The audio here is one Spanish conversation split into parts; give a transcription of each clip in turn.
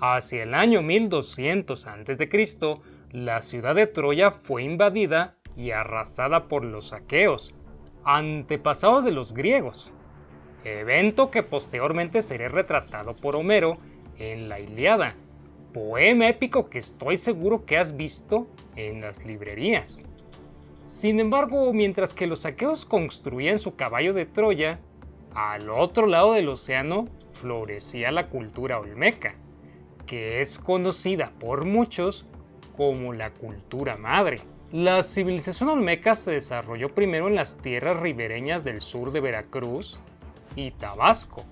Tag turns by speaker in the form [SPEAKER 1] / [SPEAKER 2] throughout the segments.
[SPEAKER 1] Hacia el año 1200 a.C., la ciudad de Troya fue invadida y arrasada por los aqueos, antepasados de los griegos, evento que posteriormente sería retratado por Homero en la Ilíada, poema épico que estoy seguro que has visto en las librerías. Sin embargo, mientras que los aqueos construían su caballo de Troya, al otro lado del océano florecía la cultura olmeca, que es conocida por muchos como la cultura madre. La civilización olmeca se desarrolló primero en las tierras ribereñas del sur de Veracruz y Tabasco,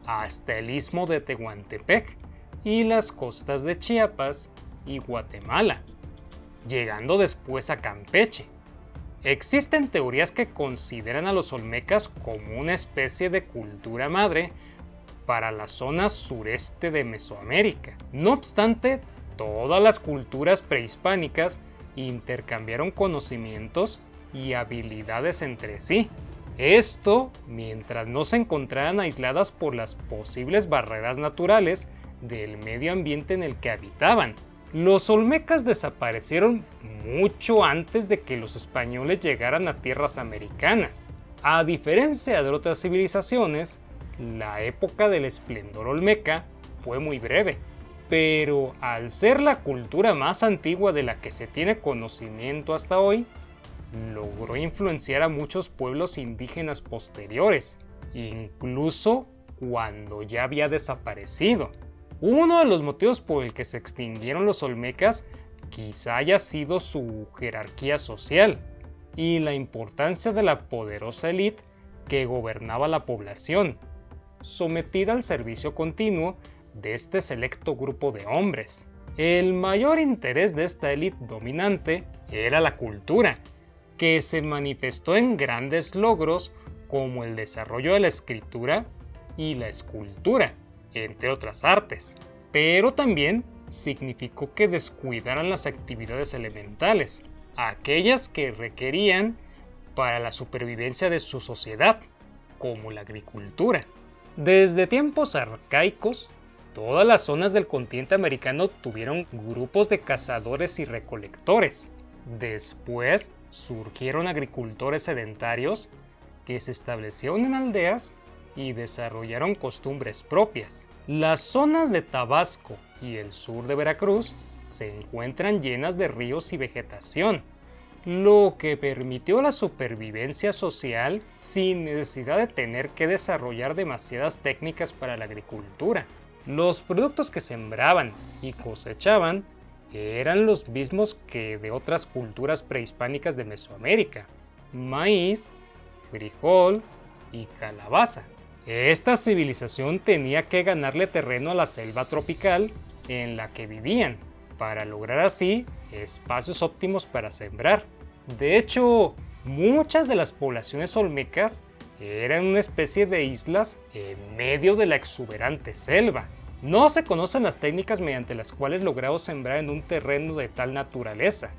[SPEAKER 1] hasta el istmo de Tehuantepec y las costas de Chiapas y Guatemala, llegando después a Campeche. Existen teorías que consideran a los olmecas como una especie de cultura madre para la zona sureste de Mesoamérica. No obstante, todas las culturas prehispánicas intercambiaron conocimientos y habilidades entre sí. Esto mientras no se encontraran aisladas por las posibles barreras naturales del medio ambiente en el que habitaban. Los olmecas desaparecieron mucho antes de que los españoles llegaran a tierras americanas. A diferencia de otras civilizaciones, la época del esplendor olmeca fue muy breve, pero al ser la cultura más antigua de la que se tiene conocimiento hasta hoy, logró influenciar a muchos pueblos indígenas posteriores, incluso cuando ya había desaparecido. Uno de los motivos por el que se extinguieron los olmecas quizá haya sido su jerarquía social y la importancia de la poderosa élite que gobernaba la población, sometida al servicio continuo de este selecto grupo de hombres. El mayor interés de esta élite dominante era la cultura, que se manifestó en grandes logros como el desarrollo de la escritura y la escultura, entre otras artes, pero también significó que descuidaran las actividades elementales, aquellas que requerían para la supervivencia de su sociedad, como la agricultura. Desde tiempos arcaicos, todas las zonas del continente americano tuvieron grupos de cazadores y recolectores. Después surgieron agricultores sedentarios que se establecieron en aldeas y desarrollaron costumbres propias. Las zonas de Tabasco y el sur de Veracruz se encuentran llenas de ríos y vegetación, lo que permitió la supervivencia social sin necesidad de tener que desarrollar demasiadas técnicas para la agricultura. Los productos que sembraban y cosechaban eran los mismos que de otras culturas prehispánicas de Mesoamérica: maíz, frijol y calabaza. Esta civilización tenía que ganarle terreno a la selva tropical en la que vivían, para lograr así espacios óptimos para sembrar. De hecho, muchas de las poblaciones olmecas eran una especie de islas en medio de la exuberante selva. No se conocen las técnicas mediante las cuales lograron sembrar en un terreno de tal naturaleza,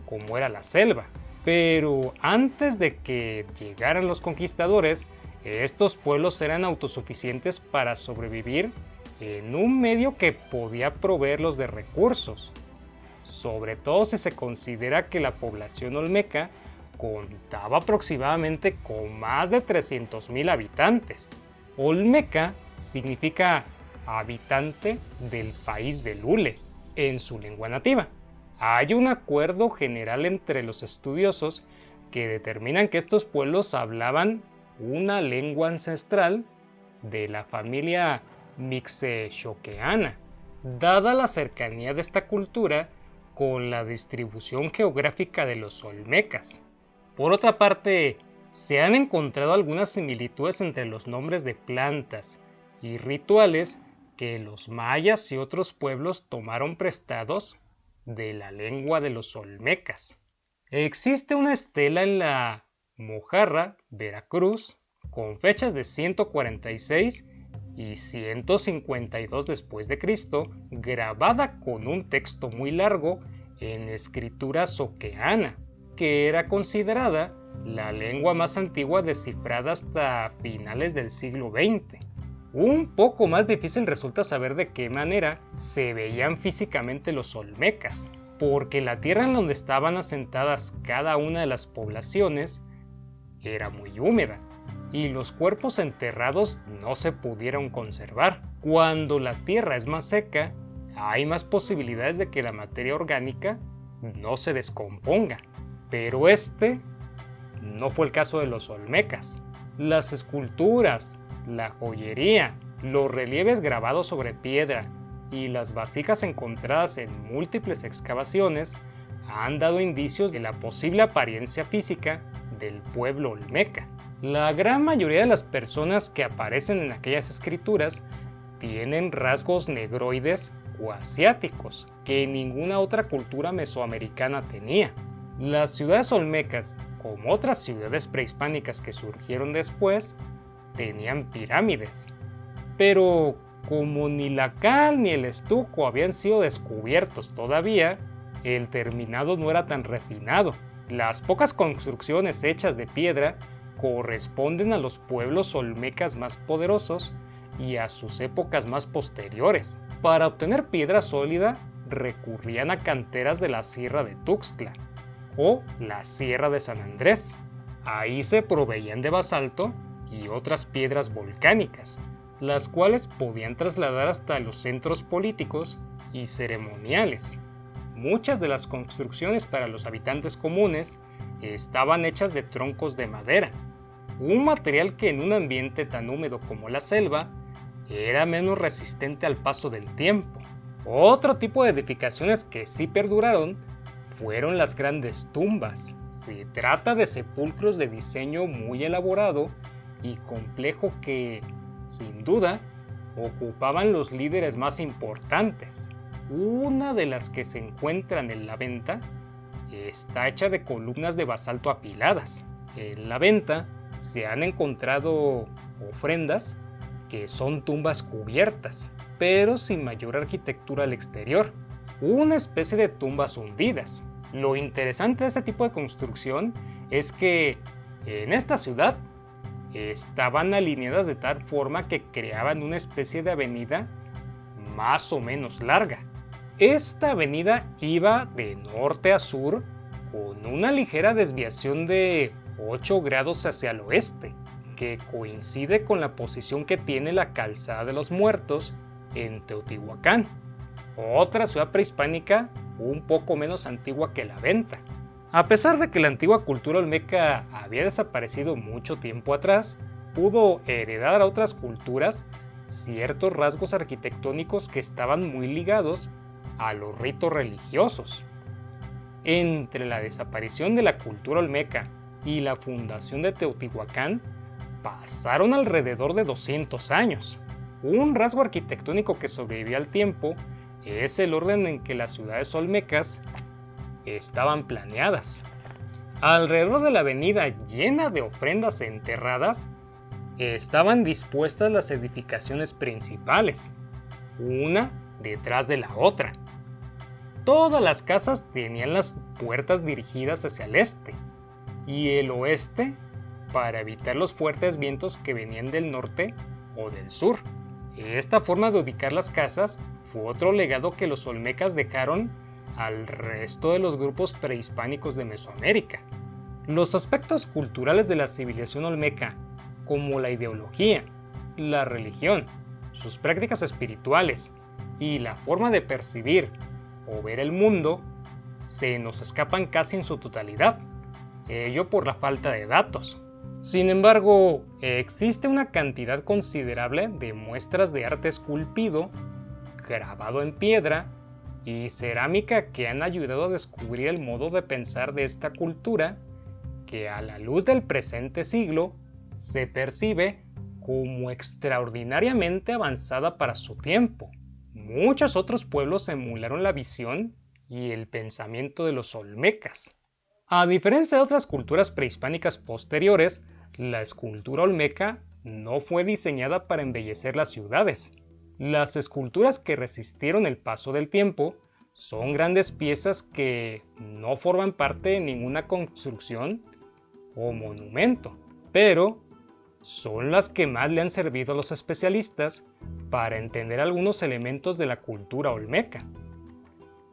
[SPEAKER 1] como era la selva. Pero antes de que llegaran los conquistadores, estos pueblos eran autosuficientes para sobrevivir en un medio que podía proveerlos de recursos, sobre todo si se considera que la población olmeca contaba aproximadamente con más de 300,000 habitantes. Olmeca significa habitante del país del hule en su lengua nativa. Hay un acuerdo general entre los estudiosos que determinan que estos pueblos hablaban una lengua ancestral de la familia mixtecoqueana, dada la cercanía de esta cultura con la distribución geográfica de los olmecas. Por otra parte, se han encontrado algunas similitudes entre los nombres de plantas y rituales que los mayas y otros pueblos tomaron prestados de la lengua de los olmecas. Existe una estela en la Mojarra, Veracruz, con fechas de 146 y 152 después de Cristo, grabada con un texto muy largo en escritura zoqueana. que era considerada la lengua más antigua descifrada hasta finales del siglo XX. Un poco más difícil resulta saber de qué manera se veían físicamente los olmecas, porque la tierra en donde estaban asentadas cada una de las poblaciones era muy húmeda y los cuerpos enterrados no se pudieron conservar. Cuando la tierra es más seca, hay más posibilidades de que la materia orgánica no se descomponga, pero este no fue el caso de los olmecas. Las esculturas, la joyería, los relieves grabados sobre piedra y las vasijas encontradas en múltiples excavaciones han dado indicios de la posible apariencia física del pueblo olmeca. La gran mayoría de las personas que aparecen en aquellas escrituras tienen rasgos negroides o asiáticos que ninguna otra cultura mesoamericana tenía. Las ciudades olmecas, como otras ciudades prehispánicas que surgieron después, tenían pirámides. Pero como ni la cal ni el estuco habían sido descubiertos todavía, el terminado no era tan refinado. Las pocas construcciones hechas de piedra corresponden a los pueblos olmecas más poderosos y a sus épocas más posteriores. Para obtener piedra sólida recurrían a canteras de la Sierra de Tuxtla o la Sierra de San Andrés. Ahí se proveían de basalto y otras piedras volcánicas, las cuales podían trasladar hasta los centros políticos y ceremoniales. Muchas de las construcciones para los habitantes comunes estaban hechas de troncos de madera, un material que en un ambiente tan húmedo como la selva era menos resistente al paso del tiempo. Otro tipo de edificaciones que sí perduraron fueron las grandes tumbas. Se trata de sepulcros de diseño muy elaborado y complejo que, sin duda, ocupaban los líderes más importantes. Una de las que se encuentran en la venta está hecha de columnas de basalto apiladas. En la venta se han encontrado ofrendas que son tumbas cubiertas, pero sin mayor arquitectura al exterior, una especie de tumbas hundidas. Lo interesante de este tipo de construcción es que en esta ciudad estaban alineadas de tal forma que creaban una especie de avenida más o menos larga. Esta avenida iba de norte a sur con una ligera desviación de 8 grados hacia el oeste, que coincide con la posición que tiene la Calzada de los Muertos en Teotihuacán, otra ciudad prehispánica un poco menos antigua que la Venta. A pesar de que la antigua cultura olmeca había desaparecido mucho tiempo atrás, pudo heredar a otras culturas ciertos rasgos arquitectónicos que estaban muy ligados a los ritos religiosos. Entre la desaparición de la cultura olmeca y la fundación de Teotihuacán pasaron alrededor de 200 años. Un rasgo arquitectónico que sobrevivió al tiempo es el orden en que las ciudades olmecas estaban planeadas. Alrededor de la avenida llena de ofrendas enterradas estaban dispuestas las edificaciones principales, una detrás de la otra. Todas las casas tenían las puertas dirigidas hacia el este y el oeste para evitar los fuertes vientos que venían del norte o del sur. Esta forma de ubicar las casas fue otro legado que los olmecas dejaron al resto de los grupos prehispánicos de Mesoamérica. Los aspectos culturales de la civilización olmeca, como la ideología, la religión, sus prácticas espirituales y la forma de percibir o ver el mundo, se nos escapan casi en su totalidad, ello por la falta de datos. Sin embargo, existe una cantidad considerable de muestras de arte esculpido, grabado en piedra y cerámica que han ayudado a descubrir el modo de pensar de esta cultura que a la luz del presente siglo se percibe como extraordinariamente avanzada para su tiempo. Muchos otros pueblos emularon la visión y el pensamiento de los olmecas. A diferencia de otras culturas prehispánicas posteriores, la escultura olmeca no fue diseñada para embellecer las ciudades. Las esculturas que resistieron el paso del tiempo Son grandes piezas que no forman parte de ninguna construcción o monumento, pero son las que más le han servido a los especialistas para entender algunos elementos de la cultura olmeca.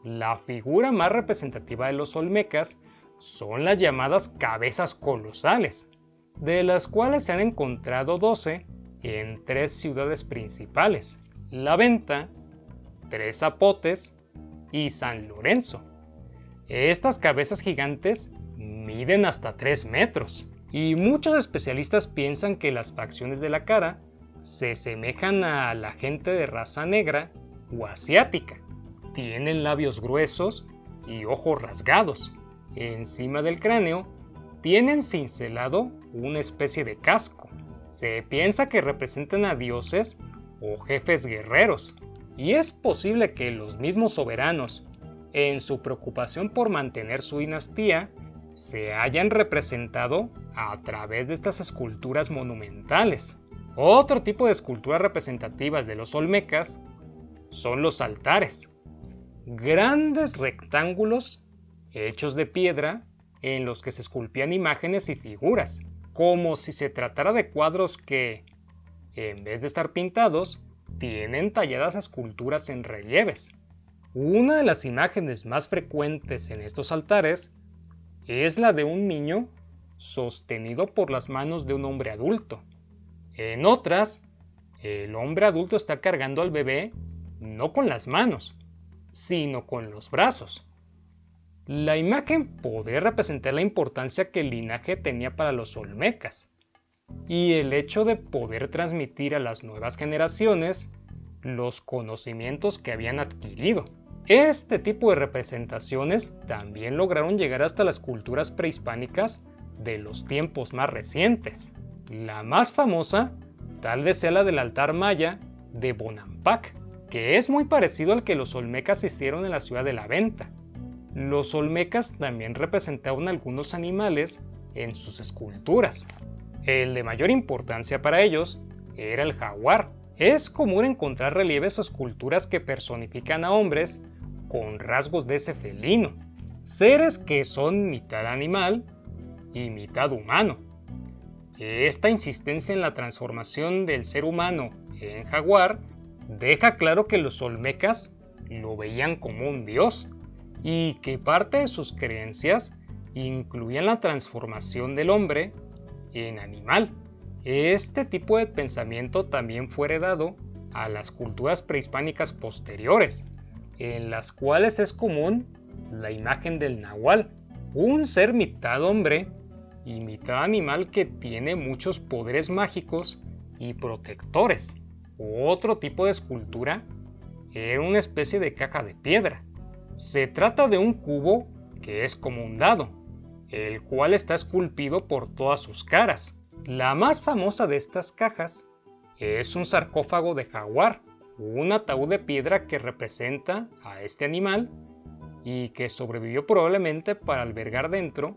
[SPEAKER 1] La figura más representativa de los olmecas son las llamadas cabezas colosales, de las cuales se han encontrado 12 en 3 ciudades principales: La Venta, Tres Zapotes y San Lorenzo. Estas cabezas gigantes miden hasta 3 metros, y muchos especialistas piensan que las facciones de la cara se asemejan a la gente de raza negra o asiática. Tienen labios gruesos y ojos rasgados. Encima del cráneo tienen cincelado una especie de casco. Se piensa que representan a dioses o jefes guerreros, y es posible que los mismos soberanos, en su preocupación por mantener su dinastía, se hayan representado a través de estas esculturas monumentales. Otro tipo de esculturas representativas de los olmecas son los altares, grandes rectángulos hechos de piedra en los que se esculpían imágenes y figuras, como si se tratara de cuadros que, en vez de estar pintados, tienen talladas esculturas en relieves. Una de las imágenes más frecuentes en estos altares es la de un niño sostenido por las manos de un hombre adulto. En otras, el hombre adulto está cargando al bebé no con las manos, sino con los brazos. La imagen podría representar la importancia que el linaje tenía para los olmecas y el hecho de poder transmitir a las nuevas generaciones los conocimientos que habían adquirido. Este tipo de representaciones también lograron llegar hasta las culturas prehispánicas de los tiempos más recientes. La más famosa tal vez sea la del altar maya de Bonampak, que es muy parecido al que los olmecas hicieron en la ciudad de La Venta. Los olmecas también representaban algunos animales en sus esculturas. El de mayor importancia para ellos era el jaguar. Es común encontrar relieves o esculturas que personifican a hombres con rasgos de ese felino, seres que son mitad animal y mitad humano. Esta insistencia en la transformación del ser humano en jaguar deja claro que los olmecas lo veían como un dios y que parte de sus creencias incluían la transformación del hombre en animal. Este tipo de pensamiento también fue heredado a las culturas prehispánicas posteriores, en las cuales es común la imagen del nahual, un ser mitad hombre y mitad animal que tiene muchos poderes mágicos y protectores. Otro tipo de escultura era una especie de caja de piedra. Se trata de un cubo que es como un dado, el cual está esculpido por todas sus caras. La más famosa de estas cajas es un sarcófago de jaguar, un ataúd de piedra que representa a este animal y que sobrevivió probablemente para albergar dentro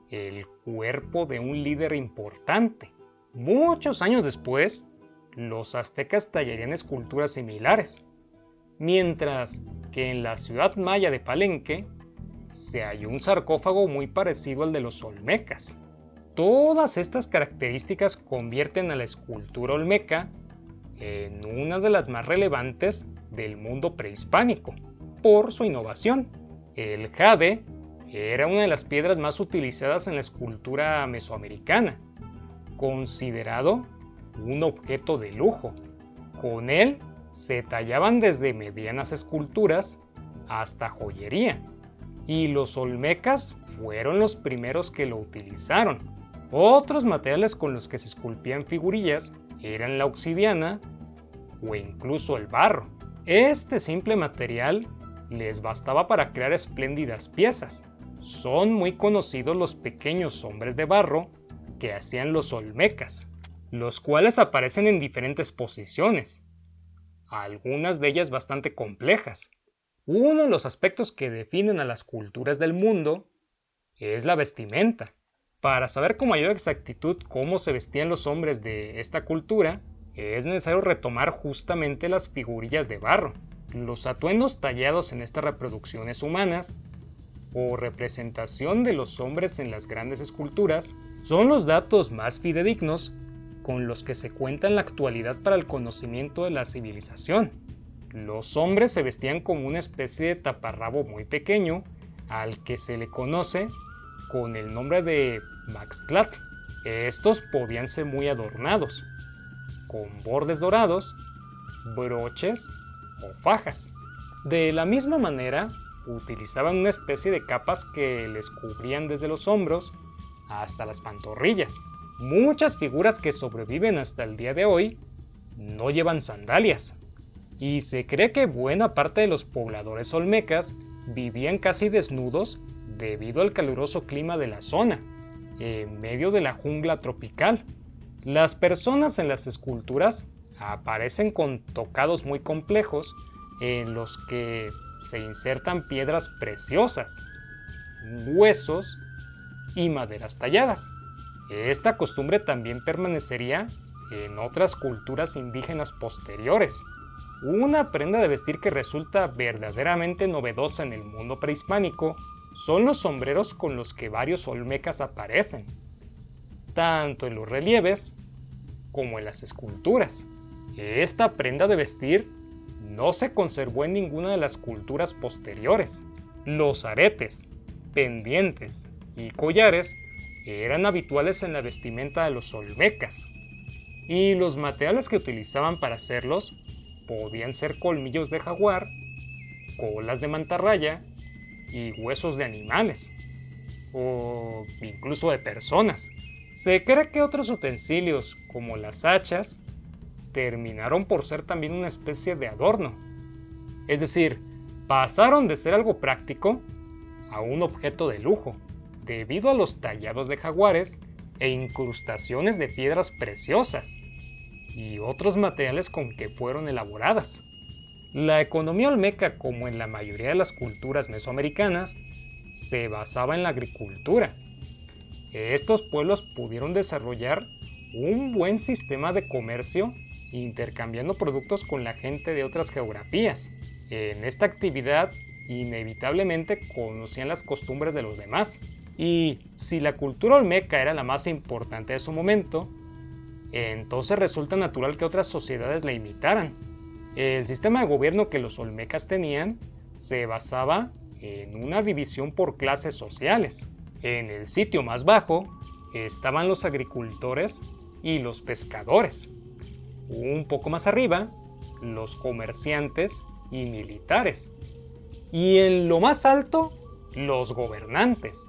[SPEAKER 1] el cuerpo de un líder importante. Muchos años después, los aztecas tallarían esculturas similares, mientras que en la ciudad maya de Palenque se halló un sarcófago muy parecido al de los olmecas. Todas estas características convierten a la escultura olmeca en una de las más relevantes del mundo prehispánico por su innovación. El jade era una de las piedras más utilizadas en la escultura mesoamericana, considerado un objeto de lujo. Con él se tallaban desde medianas esculturas hasta joyería, y los olmecas fueron los primeros que lo utilizaron. Otros materiales con los que se esculpían figurillas eran la obsidiana o incluso el barro. Este simple material les bastaba para crear espléndidas piezas. Son muy conocidos los pequeños hombres de barro que hacían los olmecas, los cuales aparecen en diferentes posiciones, algunas de ellas bastante complejas. Uno de los aspectos que definen a las culturas del mundo es la vestimenta. Para saber con mayor exactitud cómo se vestían los hombres de esta cultura, es necesario retomar justamente las figurillas de barro. Los atuendos tallados en estas reproducciones humanas, o representación de los hombres en las grandes esculturas, son los datos más fidedignos con los que se cuenta en la actualidad para el conocimiento de la civilización. Los hombres se vestían como una especie de taparrabo muy pequeño, al que se le conoce con el nombre de maxtlatl. Estos podían ser muy adornados, con bordes dorados, broches o fajas. De la misma manera, utilizaban una especie de capas que les cubrían desde los hombros hasta las pantorrillas. Muchas figuras que sobreviven hasta el día de hoy no llevan sandalias, y se cree que buena parte de los pobladores olmecas vivían casi desnudos debido al caluroso clima de la zona, en medio de la jungla tropical. Las personas en las esculturas aparecen con tocados muy complejos en los que se insertan piedras preciosas, huesos y maderas talladas. Esta costumbre también permanecería en otras culturas indígenas posteriores. Una prenda de vestir que resulta verdaderamente novedosa en el mundo prehispánico son los sombreros con los que varios olmecas aparecen, tanto en los relieves como en las esculturas. Esta prenda de vestir no se conservó en ninguna de las culturas posteriores. Los aretes, pendientes y collares eran habituales en la vestimenta de los olmecas, y los materiales que utilizaban para hacerlos podían ser colmillos de jaguar, colas de mantarraya y huesos de animales, o incluso de personas. Se cree que otros utensilios, como las hachas, terminaron por ser también una especie de adorno. Es decir, pasaron de ser algo práctico a un objeto de lujo, debido a los tallados de jaguares e incrustaciones de piedras preciosas y otros materiales con que fueron elaboradas. La economía olmeca, como en la mayoría de las culturas mesoamericanas, se basaba en la agricultura. Estos pueblos pudieron desarrollar un buen sistema de comercio intercambiando productos con la gente de otras geografías. En esta actividad, inevitablemente conocían las costumbres de los demás. Y si la cultura olmeca era la más importante de su momento, entonces resulta natural que otras sociedades la imitaran. El sistema de gobierno que los olmecas tenían se basaba en una división por clases sociales. En el sitio más bajo estaban los agricultores y los pescadores. Un poco más arriba, los comerciantes y militares. Y en lo más alto, los gobernantes,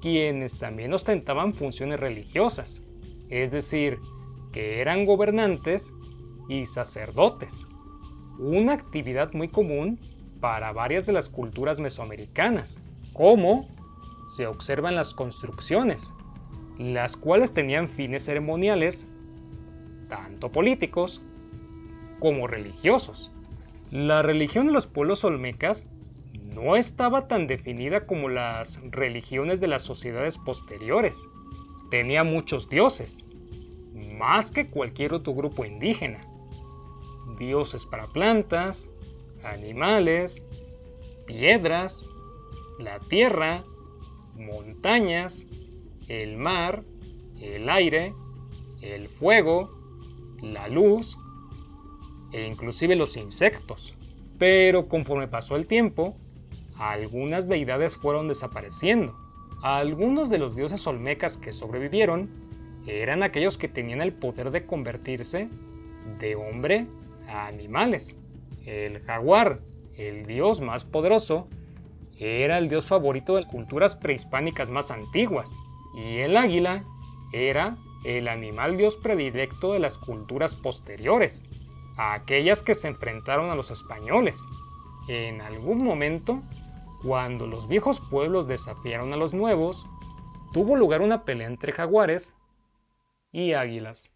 [SPEAKER 1] quienes también ostentaban funciones religiosas, es decir, que eran gobernantes y sacerdotes, una actividad muy común para varias de las culturas mesoamericanas, como se observa en las construcciones, las cuales tenían fines ceremoniales, tanto políticos como religiosos. La religión de los pueblos olmecas no estaba tan definida como las religiones de las sociedades posteriores. Tenía muchos dioses, más que cualquier otro grupo indígena. Dioses para plantas, animales, piedras, la tierra, montañas, el mar, el aire, el fuego, la luz e inclusive los insectos. Pero conforme pasó el tiempo, algunas deidades fueron desapareciendo. Algunos de los dioses olmecas que sobrevivieron eran aquellos que tenían el poder de convertirse de hombre a animales. El jaguar, el dios más poderoso, era el dios favorito de las culturas prehispánicas más antiguas, y el águila era el animal dios predilecto de las culturas posteriores, a aquellas que se enfrentaron a los españoles. En algún momento, cuando los viejos pueblos desafiaron a los nuevos, tuvo lugar una pelea entre jaguares y águilas.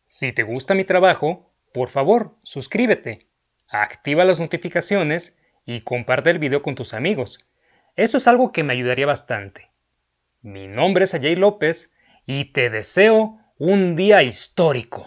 [SPEAKER 1] Si te gusta mi trabajo, por favor, suscríbete, activa las notificaciones y comparte el video con tus amigos. Eso es algo que me ayudaría bastante. Mi nombre es Ajay López y te deseo un día histórico.